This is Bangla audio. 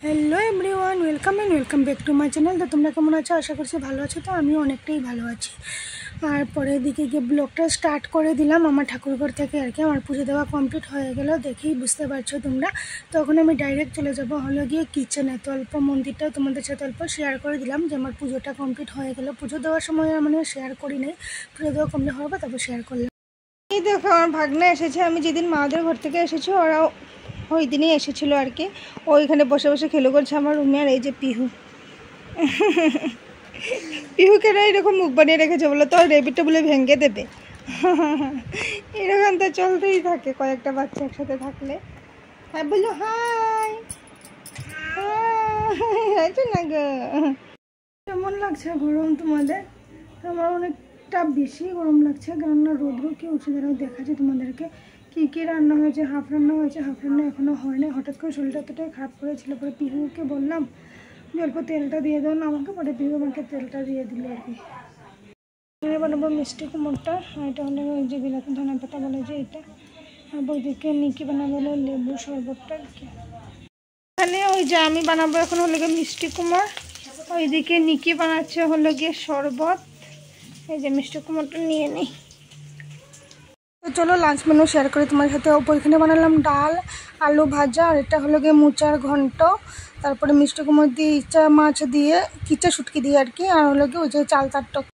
Hello everyone, welcome back to my channel. তো তোমরা কেমন আছো? আশা করছি ভালো আছো। তো আমি অনেকটাই ভালো আছি। আর পরের দিকে গিয়ে ব্লগটা স্টার্ট করে দিলাম আমার ঠাকুরঘর থেকে আর কি। আমার পুজো দেওয়া কমপ্লিট হয়ে গেল, দেখেই বুঝতে পারছো তোমরা। তখন আমি ডাইরেক্ট চলে যাব হলো গিয়ে কিচেনে। তো অল্প মন্দিরটাও তোমাদের সাথে অল্প শেয়ার করে দিলাম যে আমার পুজোটা কমপ্লিট হয়ে গেল। পুজো দেওয়ার সময় মানে শেয়ার করি নাই, পুজো দেওয়া কমপ্লিট হওয়ার পর তারপর শেয়ার করলাম। এই দেখো আমার ভাগ্নে এসেছে। আমি যেদিন মাদের ঘর থেকে এসেছি ওরাও ওই দিনই এসেছিলো আর কি। ওইখানে বসে বসে খেলে করছে আমার রুমে। আর এই যে পিহু, পিহুকে এরকম মুখ বানিয়ে রেখেছে বলে তো রেবিটটা বলে ভেঙে দেবে। এরকম তো চলতেই থাকে কয়েকটা বাচ্চা একসাথে থাকলে। হ্যাঁ বললো হাই না গো। কেমন লাগছে গরম তোমাদের? আমার অনেকটা বেশি গরম লাগছে, কেননা রৌদ্র কি উঠছে যেন দেখাচ্ছে তোমাদেরকে। কী রান্না হয়েছে, হাফ রান্না হয়েছে, হাফ রান্না এখনও হয় না। হঠাৎ করে শরীরটা এতটাই খারাপ করেছিল, পরে পিহুকে বললাম যে অল্প তেলটা দিয়ে দাও না আমাকে, পরে পিহু আমাকে তেলটা দিয়ে দিল আর কি। এখানে বানাবো মিষ্টি কুমড়টা। এটা হলো ওই যে বিলাতি ধনে পাতা বলে যে এটা। আর বইদিকে নিকি বানাবো হলো লেবু শরবতটা আর কি। এখানে ওই যে আমি বানাবো এখন হলো গিয়ে মিষ্টি কুমড়, ওইদিকে নিকি বানাচ্ছে হলো গিয়ে শরবত। এই যে মিষ্টি কুমড়টা নিয়ে নিই। তো চলো লাঞ্চ মেনু শেয়ার করি তোমার সাথে। ওইখানে বানালাম ডাল, আলু ভাজা, আর এটা হলো গিয়ে মোচার ঘন্ট, তারপরে মিষ্টি কুমড় দিয়ে ইচা মাছ দিয়ে কিচা শুটকি দিয়ে আর কি, আর হলো গিয়ে ওই যে চাল তার টক।